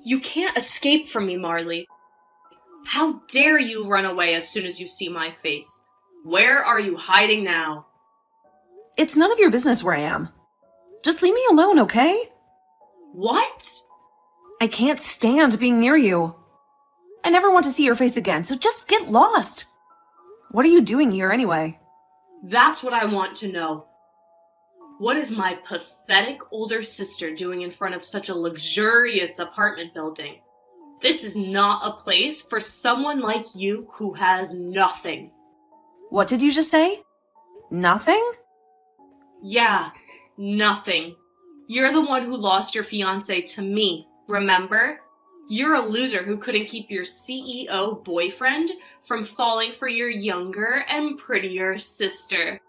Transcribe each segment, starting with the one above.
You can't escape from me, Marley. How dare you run away as soon as you see my face? Where are you hiding now? It's none of your business where I am. Just leave me alone, okay? What? I can't stand being near you. I never want to see your face again, so just get lost. What are you doing here anyway? That's what I want to know. What is my pathetic older sister doing in front of such a luxurious apartment building? This is not a place for someone like you who has nothing. What did you just say? Nothing? Yeah, nothing. You're the one who lost your fiancé to me, remember? You're a loser who couldn't keep your CEO boyfriend from falling for your younger and prettier sister.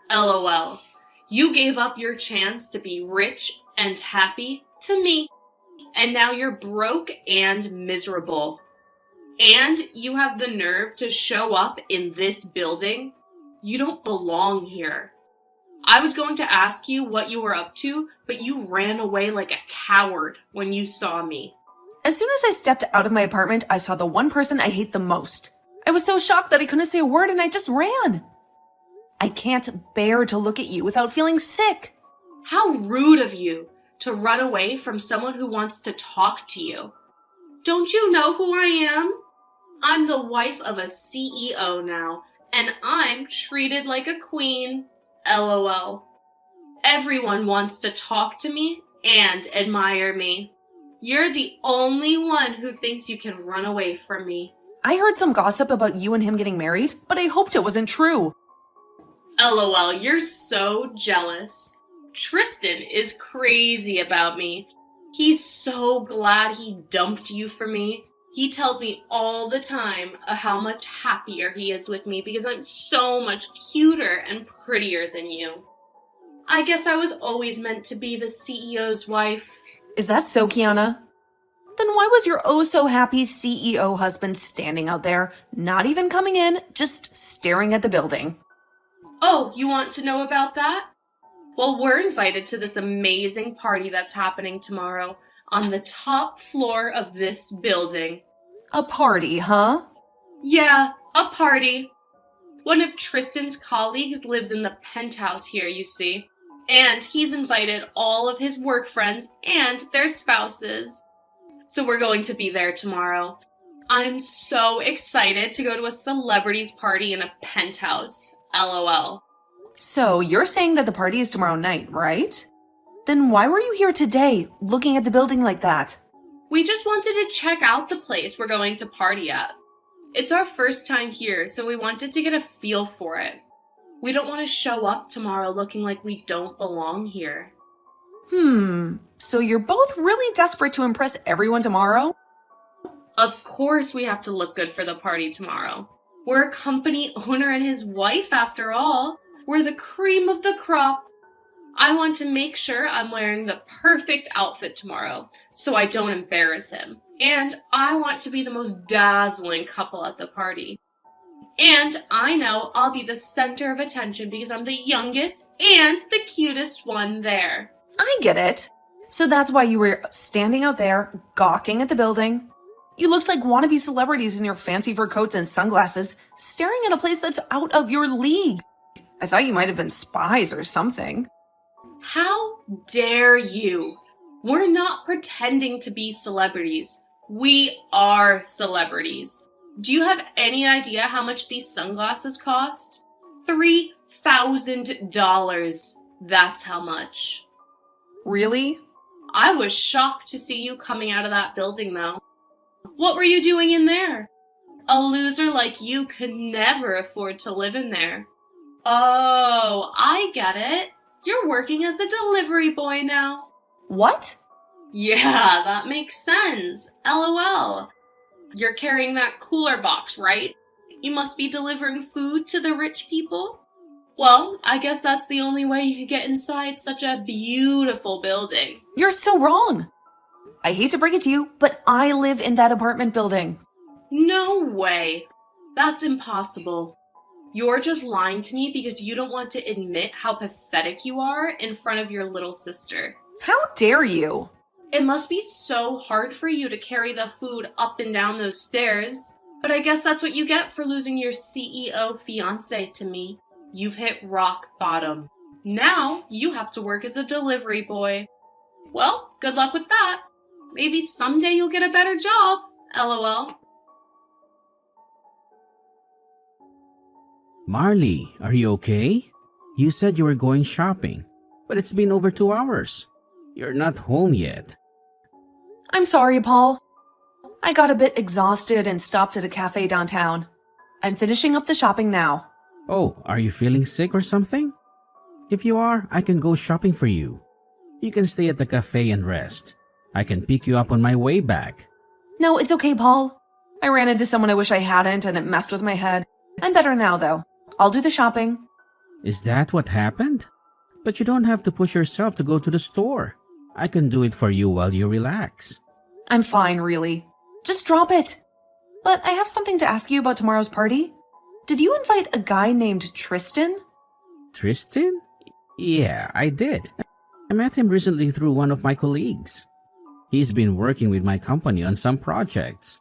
LOL. You gave up your chance to be rich and happy to me, and now you're broke and miserable. And you have the nerve to show up in this building? You don't belong here. I was going to ask you what you were up to, but you ran away like a coward when you saw me. As soon as I stepped out of my apartment, I saw the one person I hate the most. I was so shocked that I couldn't say a word and I just ran. I can't bear to look at you without feeling sick. How rude of you to run away from someone who wants to talk to you. Don't you know who I am? I'm the wife of a CEO now, and I'm treated like a queen. LOL. Everyone wants to talk to me and admire me. You're the only one who thinks you can run away from me. I heard some gossip about you and him getting married, but I hoped it wasn't true. LOL, you're so jealous. Tristan is crazy about me. He's so glad he dumped you for me. He tells me all the time how much happier he is with me because I'm so much cuter and prettier than you. I guess I was always meant to be the CEO's wife. Is that so, Kiana? Then why was your oh-so-happy CEO husband standing out there, not even coming in, just staring at the building? Oh, you want to know about that? Well, we're invited to this amazing party that's happening tomorrow on the top floor of this building. A party, huh? Yeah, a party. One of Tristan's colleagues lives in the penthouse here, you see. And he's invited all of his work friends and their spouses. So we're going to be there tomorrow. I'm so excited to go to a celebrities party in a penthouse. LOL. So you're saying that the party is tomorrow night, right? Then why were you here today, looking at the building like that? We just wanted to check out the place we're going to party at. It's our first time here, so we wanted to get a feel for it. We don't want to show up tomorrow looking like we don't belong here. So you're both really desperate to impress everyone tomorrow? Of course we have to look good for the party tomorrow. We're a company owner and his wife, after all. We're the cream of the crop. I want to make sure I'm wearing the perfect outfit tomorrow, so I don't embarrass him. And I want to be the most dazzling couple at the party. And I know I'll be the center of attention because I'm the youngest and the cutest one there. I get it. So that's why you were standing out there, gawking at the building. You looked like wannabe celebrities in your fancy fur coats and sunglasses, staring at a place that's out of your league. I thought you might have been spies or something. How dare you? We're not pretending to be celebrities. We are celebrities. Do you have any idea how much these sunglasses cost? $3,000. That's how much. Really? I was shocked to see you coming out of that building, though. What were you doing in there? A loser like you could never afford to live in there. Oh, I get it. You're working as a delivery boy now. What? Yeah, that makes sense. LOL. You're carrying that cooler box, right? You must be delivering food to the rich people? Well, I guess that's the only way you could get inside such a beautiful building. You're so wrong. I hate to break it to you, but I live in that apartment building. No way. That's impossible. You're just lying to me because you don't want to admit how pathetic you are in front of your little sister. How dare you? It must be so hard for you to carry the food up and down those stairs. But I guess that's what you get for losing your CEO fiance to me. You've hit rock bottom. Now you have to work as a delivery boy. Well, good luck with that. Maybe someday you'll get a better job. LOL. Marley, are you okay? You said you were going shopping, but it's been over 2 hours. You're not home yet. I'm sorry, Paul. I got a bit exhausted and stopped at a cafe downtown. I'm finishing up the shopping now. Oh, are you feeling sick or something? If you are, I can go shopping for you. You can stay at the cafe and rest. I can pick you up on my way back. No, it's okay, Paul. I ran into someone I wish I hadn't and it messed with my head. I'm better now, though. I'll do the shopping. Is that what happened? But you don't have to push yourself to go to the store. I can do it for you while you relax. I'm fine, really. Just drop it. But I have something to ask you about tomorrow's party. Did you invite a guy named Tristan? Tristan? Yeah, I did. I met him recently through one of my colleagues. He's been working with my company on some projects.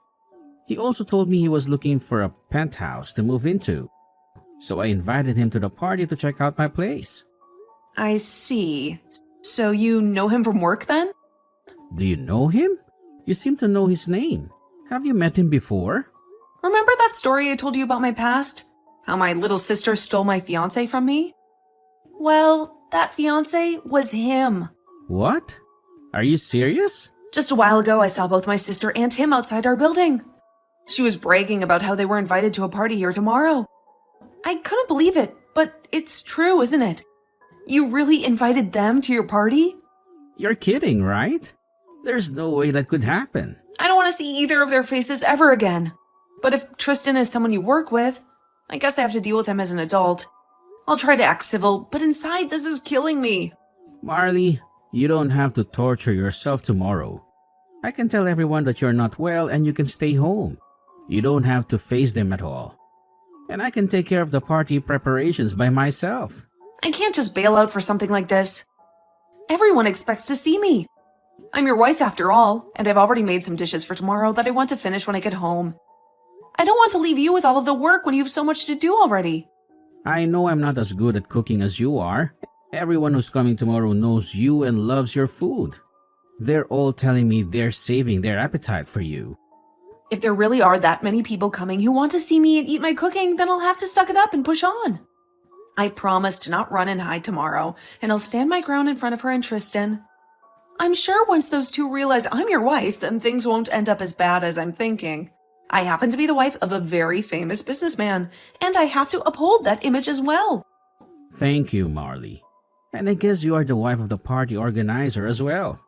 He also told me he was looking for a penthouse to move into. So I invited him to the party to check out my place. I see. So you know him from work then? Do you know him? You seem to know his name. Have you met him before? Remember that story I told you about my past? How my little sister stole my fiance from me? Well, that fiance was him. What? Are you serious? Just a while ago, I saw both my sister and him outside our building. She was bragging about how they were invited to a party here tomorrow. I couldn't believe it, but it's true, isn't it? You really invited them to your party? You're kidding, right? There's no way that could happen. I don't want to see either of their faces ever again. But if Tristan is someone you work with, I guess I have to deal with him as an adult. I'll try to act civil, but inside this is killing me. Marley, you don't have to torture yourself tomorrow. I can tell everyone that you're not well and you can stay home. You don't have to face them at all. And I can take care of the party preparations by myself. I can't just bail out for something like this. Everyone expects to see me. I'm your wife after all, and I've already made some dishes for tomorrow that I want to finish when I get home. I don't want to leave you with all of the work when you have so much to do already. I know I'm not as good at cooking as you are. Everyone who's coming tomorrow knows you and loves your food. They're all telling me they're saving their appetite for you. If there really are that many people coming who want to see me and eat my cooking, then I'll have to suck it up and push on. I promise to not run and hide tomorrow, and I'll stand my ground in front of her and Tristan. I'm sure once those two realize I'm your wife, then things won't end up as bad as I'm thinking. I happen to be the wife of a very famous businessman, and I have to uphold that image as well. Thank you, Marley. And I guess you are the wife of the party organizer as well.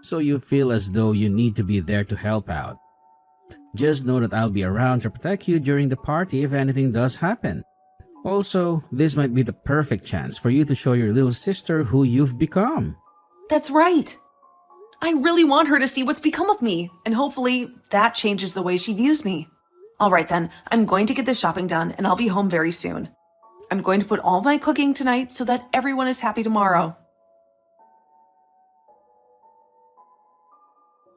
So you feel as though you need to be there to help out. Just know that I'll be around to protect you during the party if anything does happen. Also, this might be the perfect chance for you to show your little sister who you've become. That's right. I really want her to see what's become of me, and hopefully that changes the way she views me. All right then, I'm going to get this shopping done, and I'll be home very soon. I'm going to put all my cooking tonight so that everyone is happy tomorrow.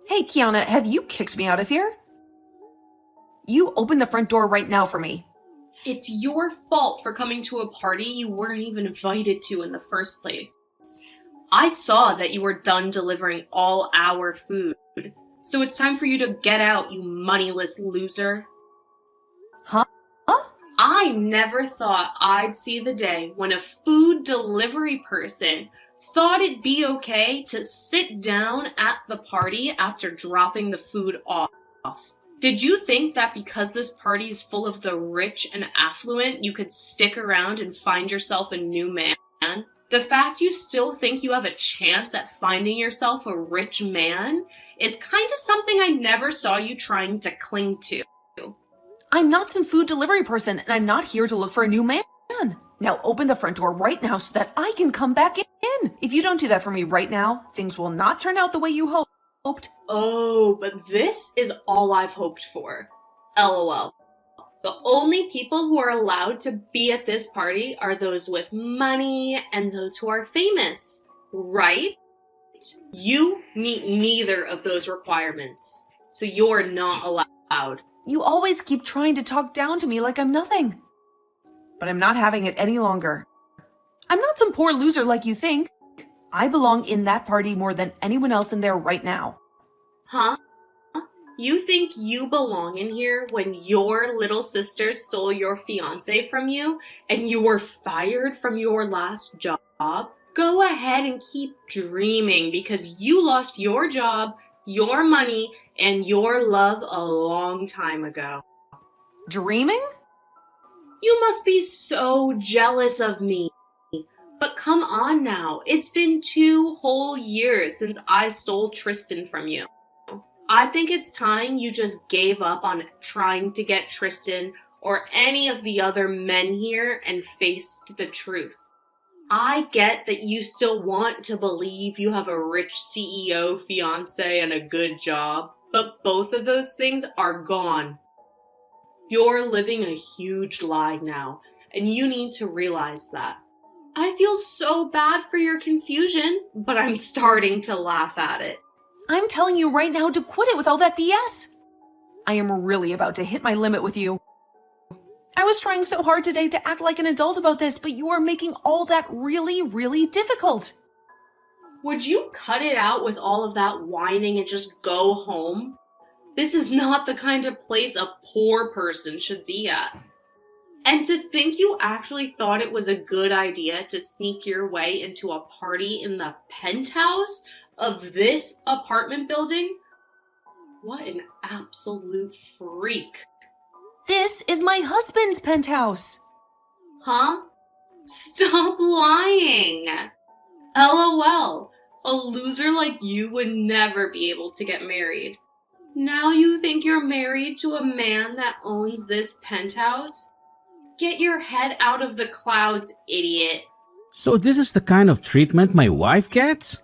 Hey, Kiana, have you kicked me out of here? You open the front door right now for me. It's your fault for coming to a party you weren't even invited to in the first place. I saw that you were done delivering all our food, so it's time for you to get out, you moneyless loser. Huh? I never thought I'd see the day when a food delivery person thought it'd be okay to sit down at the party after dropping the food off. Did you think that because this party is full of the rich and affluent, you could stick around and find yourself a new man? The fact you still think you have a chance at finding yourself a rich man is kind of something I never saw you trying to cling to. I'm not some food delivery person, and I'm not here to look for a new man. Now open the front door right now so that I can come back in. If you don't do that for me right now, things will not turn out the way you hoped. Oh, but this is all I've hoped for. LOL. The only people who are allowed to be at this party are those with money and those who are famous, right? You meet neither of those requirements, so you're not allowed. You always keep trying to talk down to me like I'm nothing. But I'm not having it any longer. I'm not some poor loser like you think. I belong in that party more than anyone else in there right now. Huh? You think you belong in here when your little sister stole your fiancé from you and you were fired from your last job? Go ahead and keep dreaming because you lost your job, your money, and your love a long time ago. Dreaming? You must be so jealous of me. But come on now, it's been 2 whole years since I stole Tristan from you. I think it's time you just gave up on trying to get Tristan or any of the other men here and faced the truth. I get that you still want to believe you have a rich CEO fiancé and a good job, but both of those things are gone. You're living a huge lie now, and you need to realize that. I feel so bad for your confusion, but I'm starting to laugh at it. I'm telling you right now to quit it with all that BS. I am really about to hit my limit with you. I was trying so hard today to act like an adult about this, but you are making all that really, really difficult. Would you cut it out with all of that whining and just go home? This is not the kind of place a poor person should be at. And to think you actually thought it was a good idea to sneak your way into a party in the penthouse of this apartment building? What an absolute freak. This is my husband's penthouse. Huh? Stop lying. LOL. A loser like you would never be able to get married. Now you think you're married to a man that owns this penthouse? Get your head out of the clouds, idiot. So this is the kind of treatment my wife gets?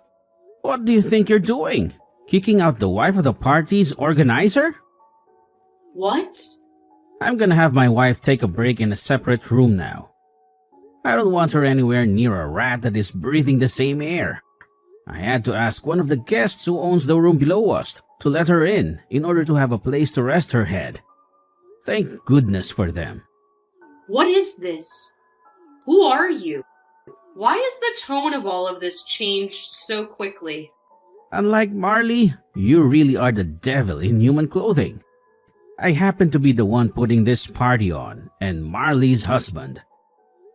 What do you think you're doing? Kicking out the wife of the party's organizer? What? I'm gonna have my wife take a break in a separate room now. I don't want her anywhere near a rat that is breathing the same air. I had to ask one of the guests who owns the room below us to let her in order to have a place to rest her head. Thank goodness for them. What is this? Who are you? Why is the tone of all of this changed so quickly? Unlike Marley, you really are the devil in human clothing. I happen to be the one putting this party on, and Marley's husband.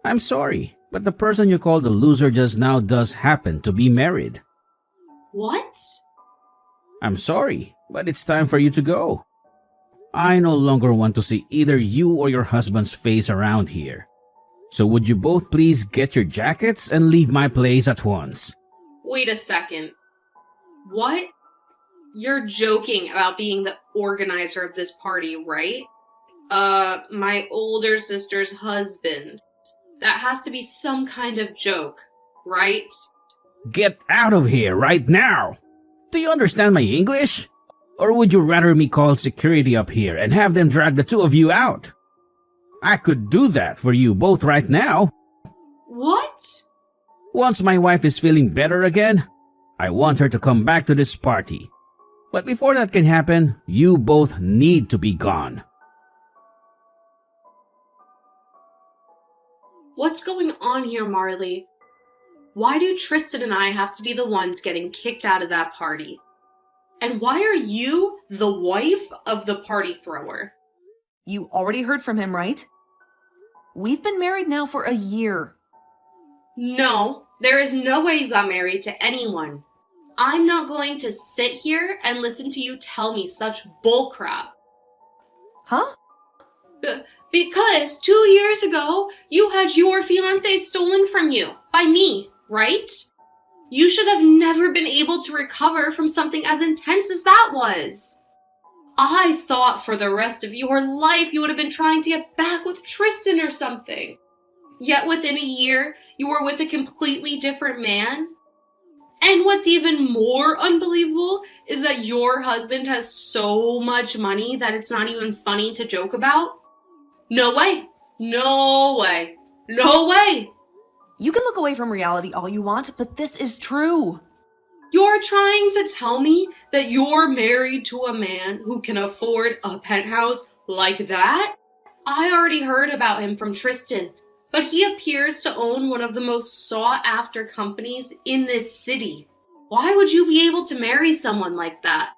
I'm sorry, but the person you called a loser just now does happen to be married. What? I'm sorry, but it's time for you to go. I no longer want to see either you or your husband's face around here. So would you both please get your jackets and leave my place at once? Wait a second. What? You're joking about being the organizer of this party, right? My older sister's husband. That has to be some kind of joke, right? Get out of here right now! Do you understand my English? Or would you rather me call security up here and have them drag the two of you out? I could do that for you both right now. What? Once my wife is feeling better again, I want her to come back to this party. But before that can happen, you both need to be gone. What's going on here, Marley? Why do Tristan and I have to be the ones getting kicked out of that party? And why are you the wife of the party thrower? You already heard from him, right? We've been married now for a year. No, there is no way you got married to anyone. I'm not going to sit here and listen to you tell me such bullcrap. Huh? Because 2 years ago, you had your fiancé stolen from you by me, right? You should have never been able to recover from something as intense as that was. I thought for the rest of your life you would have been trying to get back with Tristan or something. Yet within a year, you were with a completely different man. And what's even more unbelievable is that your husband has so much money that it's not even funny to joke about. No way. No way. No way. You can look away from reality all you want, but this is true. You're trying to tell me that you're married to a man who can afford a penthouse like that? I already heard about him from Tristan, but he appears to own one of the most sought-after companies in this city. Why would you be able to marry someone like that?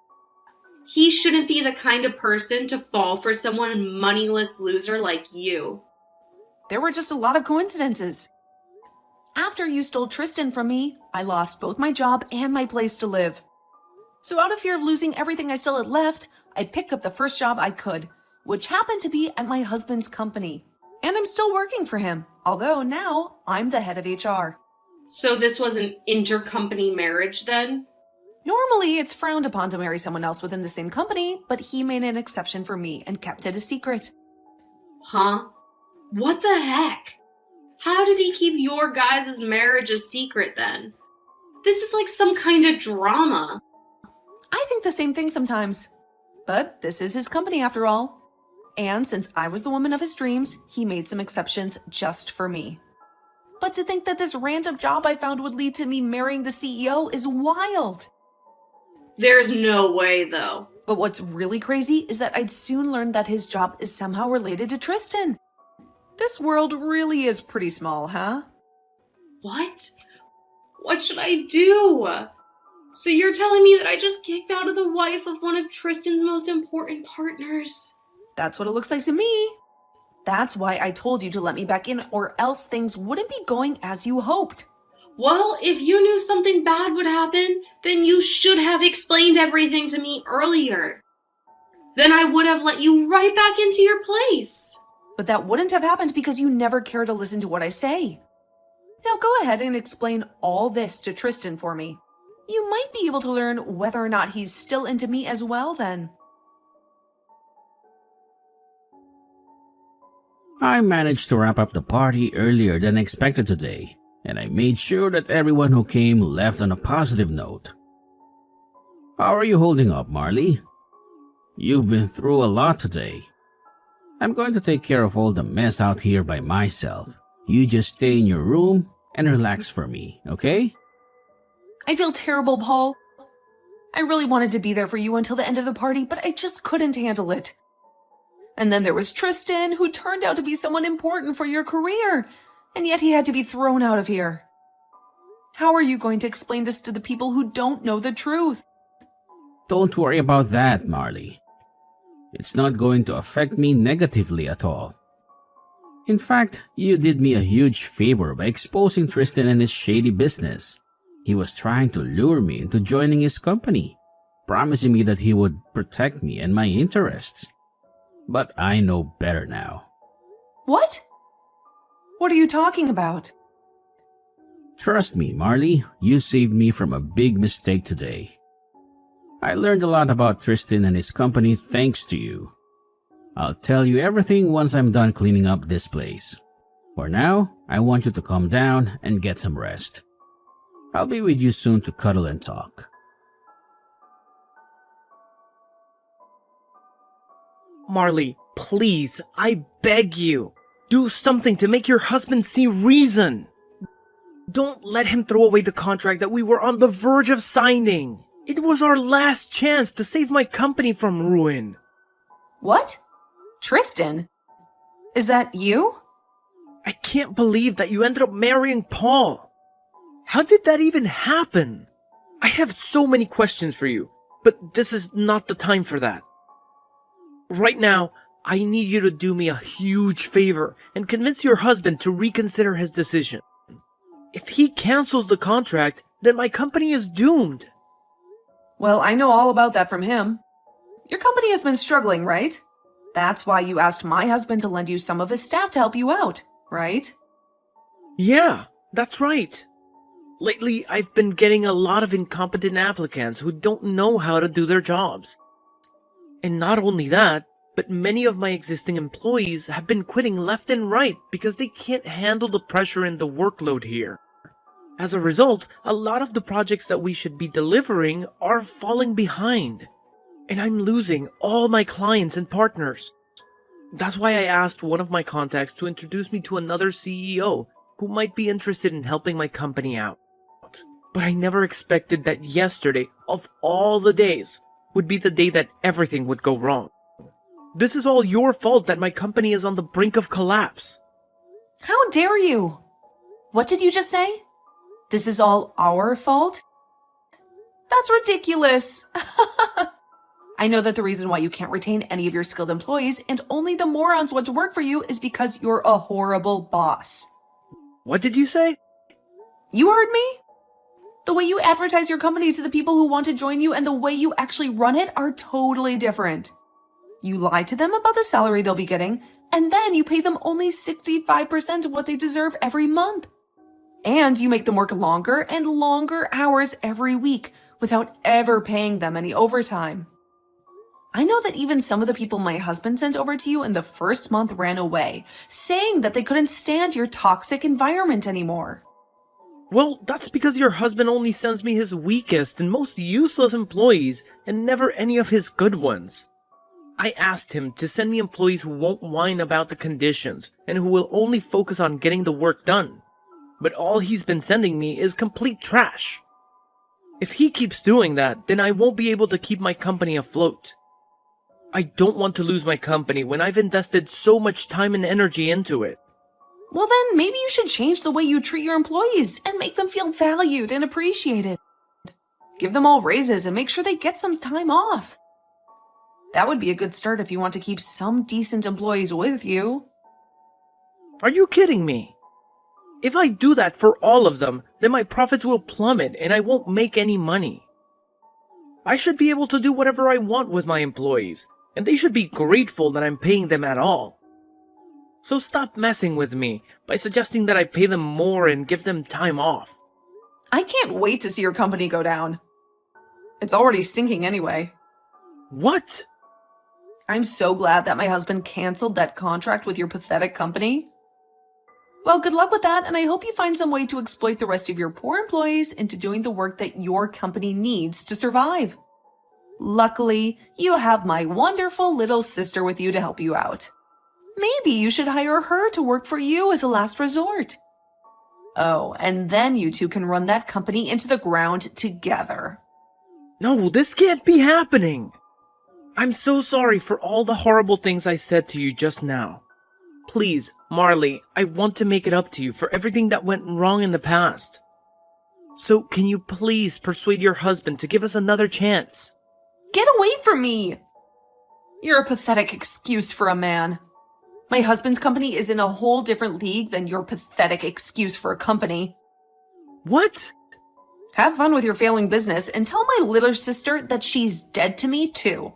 He shouldn't be the kind of person to fall for someone moneyless loser like you. There were just a lot of coincidences. After you stole Tristan from me, I lost both my job and my place to live. So out of fear of losing everything I still had left, I picked up the first job I could, which happened to be at my husband's company. And I'm still working for him, although now I'm the head of HR. So this was an intercompany marriage then? Normally, it's frowned upon to marry someone else within the same company, but he made an exception for me and kept it a secret. Huh? What the heck? How did he keep your guys' marriage a secret then? This is like some kind of drama. I think the same thing sometimes. But this is his company after all. And since I was the woman of his dreams, he made some exceptions just for me. But to think that this random job I found would lead to me marrying the CEO is wild. There's no way though. But what's really crazy is that I'd soon learn that his job is somehow related to Tristan. This world really is pretty small, huh? What? What should I do? So you're telling me that I just kicked out of the wife of one of Tristan's most important partners? That's what it looks like to me. That's why I told you to let me back in, or else things wouldn't be going as you hoped. Well, if you knew something bad would happen, then you should have explained everything to me earlier. Then I would have let you right back into your place. But that wouldn't have happened because you never care to listen to what I say. Now go ahead and explain all this to Tristan for me. You might be able to learn whether or not he's still into me as well then. I managed to wrap up the party earlier than expected today, and I made sure that everyone who came left on a positive note. How are you holding up, Marley? You've been through a lot today. I'm going to take care of all the mess out here by myself. You just stay in your room and relax for me, okay? I feel terrible, Paul. I really wanted to be there for you until the end of the party, but I just couldn't handle it. And then there was Tristan, who turned out to be someone important for your career, and yet he had to be thrown out of here. How are you going to explain this to the people who don't know the truth? Don't worry about that, Marley. It's not going to affect me negatively at all. In fact, you did me a huge favor by exposing Tristan and his shady business. He was trying to lure me into joining his company, promising me that he would protect me and my interests. But I know better now. What? What are you talking about? Trust me, Marley, you saved me from a big mistake today. I learned a lot about Tristan and his company thanks to you. I'll tell you everything once I'm done cleaning up this place. For now, I want you to calm down and get some rest. I'll be with you soon to cuddle and talk. Marley, please, I beg you. Do something to make your husband see reason. Don't let him throw away the contract that we were on the verge of signing. It was our last chance to save my company from ruin. What? Tristan? Is that you? I can't believe that you ended up marrying Paul. How did that even happen? I have so many questions for you, but this is not the time for that. Right now, I need you to do me a huge favor and convince your husband to reconsider his decision. If he cancels the contract, then my company is doomed. Well, I know all about that from him. Your company has been struggling, right? That's why you asked my husband to lend you some of his staff to help you out, right? Yeah, that's right. Lately, I've been getting a lot of incompetent applicants who don't know how to do their jobs. And not only that, but many of my existing employees have been quitting left and right because they can't handle the pressure and the workload here. As a result, a lot of the projects that we should be delivering are falling behind. And I'm losing all my clients and partners. That's why I asked one of my contacts to introduce me to another CEO who might be interested in helping my company out. But I never expected that yesterday, of all the days, would be the day that everything would go wrong. This is all your fault that my company is on the brink of collapse. How dare you? What did you just say? This is all our fault? That's ridiculous. I know that the reason why you can't retain any of your skilled employees and only the morons want to work for you is because you're a horrible boss. What did you say? You heard me? The way you advertise your company to the people who want to join you and the way you actually run it are totally different. You lie to them about the salary they'll be getting, and then you pay them only 65% of what they deserve every month. And you make them work longer and longer hours every week without ever paying them any overtime. I know that even some of the people my husband sent over to you in the first month ran away, saying that they couldn't stand your toxic environment anymore. Well, that's because your husband only sends me his weakest and most useless employees and never any of his good ones. I asked him to send me employees who won't whine about the conditions and who will only focus on getting the work done. But all he's been sending me is complete trash. If he keeps doing that, then I won't be able to keep my company afloat. I don't want to lose my company when I've invested so much time and energy into it. Well then, maybe you should change the way you treat your employees and make them feel valued and appreciated. Give them all raises and make sure they get some time off. That would be a good start if you want to keep some decent employees with you. Are you kidding me? If I do that for all of them, then my profits will plummet and I won't make any money. I should be able to do whatever I want with my employees, and they should be grateful that I'm paying them at all. So stop messing with me by suggesting that I pay them more and give them time off. I can't wait to see your company go down. It's already sinking anyway. What? I'm so glad that my husband canceled that contract with your pathetic company. Well, good luck with that, and I hope you find some way to exploit the rest of your poor employees into doing the work that your company needs to survive. Luckily, you have my wonderful little sister with you to help you out. Maybe you should hire her to work for you as a last resort. Oh, and then you two can run that company into the ground together. No, this can't be happening. I'm so sorry for all the horrible things I said to you just now. Please, Marley, I want to make it up to you for everything that went wrong in the past. So can you please persuade your husband to give us another chance? Get away from me! You're a pathetic excuse for a man. My husband's company is in a whole different league than your pathetic excuse for a company. What? Have fun with your failing business and tell my little sister that she's dead to me too.